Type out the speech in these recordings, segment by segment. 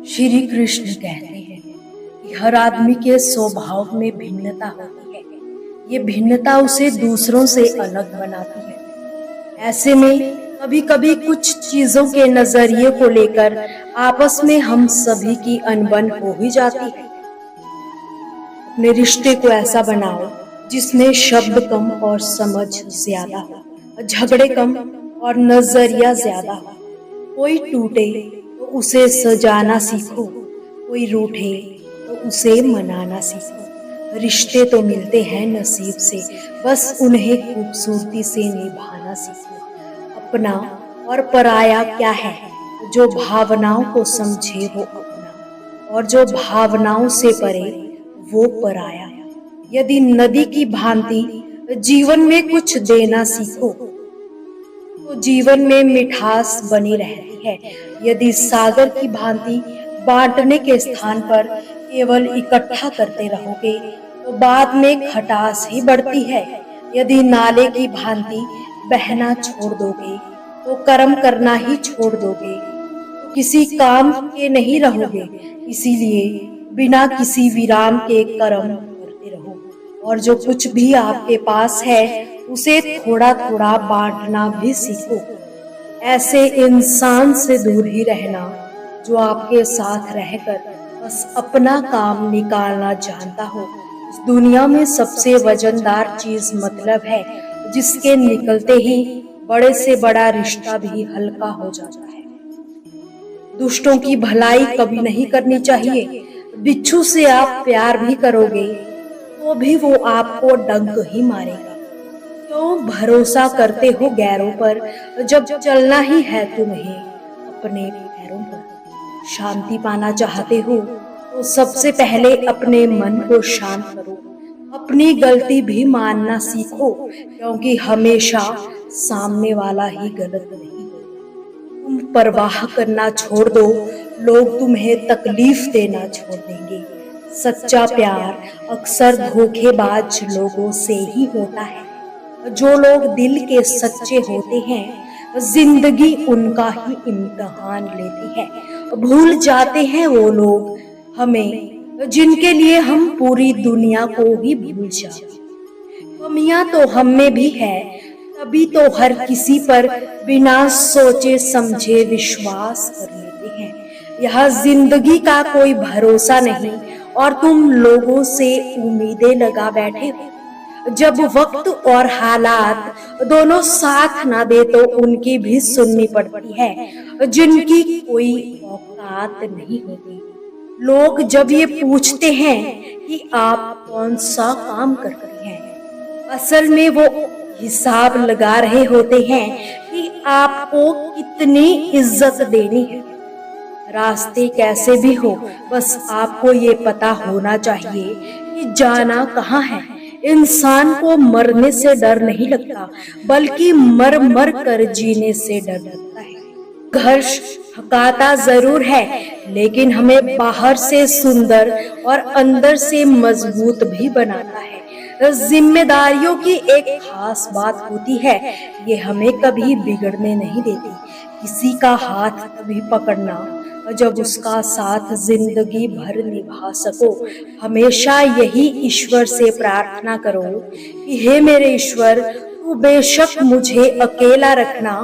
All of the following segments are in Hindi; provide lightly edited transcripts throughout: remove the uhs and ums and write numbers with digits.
श्री कृष्ण कहते हैं कि हर आदमी के स्वभाव में भिन्नता होती है। ये भिन्नता उसे दूसरों से अलग बनाती है। ऐसे में कभी कभी कुछ चीजों के नजरिए को लेकर आपस में हम सभी की अनबन हो ही जाती है। अपने रिश्ते को ऐसा बनाओ जिसमें शब्द कम और समझ ज्यादा हो, झगड़े कम और नजरिया ज्यादा हो। कोई टूटे तो उसे सजाना सीखो, कोई रूठे तो उसे मनाना सीखो। रिश्ते तो मिलते हैं नसीब से, बस उन्हें खूबसूरती से निभाना सीखो। अपना और पराया क्या है? जो भावनाओं को समझे वो अपना, और जो भावनाओं से परे वो पराया। यदि नदी की भांति जीवन में कुछ देना सीखो तो जीवन में मिठास बनी रहती है। यदि सागर की भांति बांटने के स्थान पर केवल इकट्ठा करते रहोगे तो बाद में खटास ही बढ़ती है। यदि नाले की भांति बहना छोड़ दोगे तो कर्म करना ही छोड़ दोगे तो किसी काम के नहीं रहोगे। इसीलिए बिना किसी विराम के कर्म करते रहो, और जो कुछ भी आपके पास है उसे थोड़ा थोड़ा बांटना भी सीखो। ऐसे इंसान से दूर ही रहना जो आपके साथ रहकर बस अपना काम निकालना जानता हो। इस दुनिया में सबसे वजनदार चीज मतलब है, जिसके निकलते ही बड़े से बड़ा रिश्ता भी हल्का हो जाता है। दुष्टों की भलाई कभी नहीं करनी चाहिए। बिच्छू से आप प्यार भी करोगे तो भी वो आपको डंक ही मारेगा। क्यों भरोसा करते हो गैरों पर जब चलना ही है तुम्हें अपने पैरों पर? शांति पाना चाहते हो तो सबसे पहले अपने मन को शांत करो। अपनी गलती भी मानना सीखो, क्योंकि हमेशा सामने वाला ही गलत नहीं। तुम परवाह करना छोड़ दो, लोग तुम्हें तकलीफ देना छोड़ देंगे। सच्चा प्यार अक्सर धोखेबाज लोगों से ही होता है। जो लोग दिल के सच्चे होते हैं जिंदगी उनका ही इम्तिहान लेती है। भूल जाते हैं वो लोग हमें जिनके लिए हम पूरी दुनिया को ही भूल जाते। कमियां तो हम में भी है, तभी तो हर किसी पर बिना सोचे समझे विश्वास कर लेते हैं। यह जिंदगी का कोई भरोसा नहीं और तुम लोगों से उम्मीदें लगा बैठे हो। जब वक्त और हालात दोनों साथ ना दे तो उनकी भी सुननी पड़ती है, जिनकी कोई औकात नहीं होती। लोग जब ये पूछते हैं कि आप कौन सा काम कर रहे हैं, असल में वो हिसाब लगा रहे होते हैं कि आपको कितनी इज्जत देनी है। रास्ते कैसे भी हो, बस आपको ये पता होना चाहिए कि जाना कहाँ है। इंसान को मरने से डर नहीं लगता, बल्कि मर मर कर जीने से डर लगता है। संघर्ष थकाता जरूर है, लेकिन हमें बाहर से सुंदर और अंदर से मजबूत भी बनाता है। जिम्मेदारियों की एक खास बात होती है, ये हमें कभी बिगड़ने नहीं देती। किसी का हाथ कभी पकड़ना जब उसका साथ जिंदगी भर निभा सको। हमेशा यही ईश्वर से प्रार्थना करो कि हे मेरे ईश्वर, तू बेशक मुझे अकेला रखना,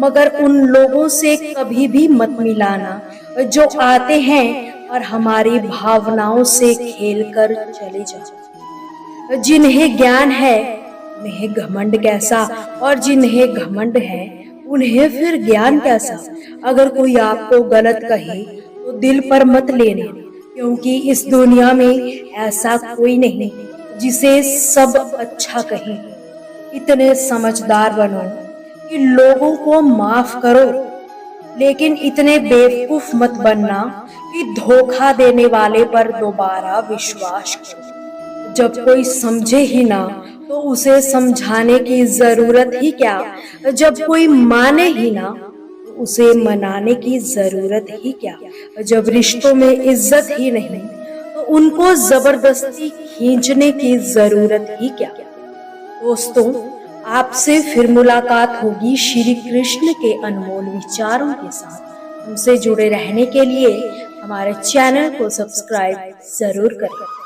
मगर उन लोगों से कभी भी मत मिलाना जो आते हैं और हमारी भावनाओं से खेलकर चले जाते। जिन्हें ज्ञान है उन्हें घमंड कैसा, और जिन्हें घमंड है उन्हें फिर ज्ञान कैसा। अगर कोई आपको गलत कहे तो दिल पर मत लेना, क्योंकि इस दुनिया में ऐसा कोई नहीं जिसे सब अच्छा कहे। इतने समझदार बनो कि लोगों को माफ करो, लेकिन इतने बेवकूफ मत बनना कि धोखा देने वाले पर दोबारा विश्वास करो। जब कोई समझे ही ना तो उसे समझाने की जरूरत ही क्या। जब कोई माने ही ना तो उसे मनाने की जरूरत ही क्या। जब रिश्तों में इज्जत ही नहीं तो उनको जबरदस्ती खींचने की जरूरत ही क्या। दोस्तों, आपसे फिर मुलाकात होगी श्री कृष्ण के अनमोल विचारों के साथ। हमसे जुड़े रहने के लिए हमारे चैनल को सब्सक्राइब जरूर करें।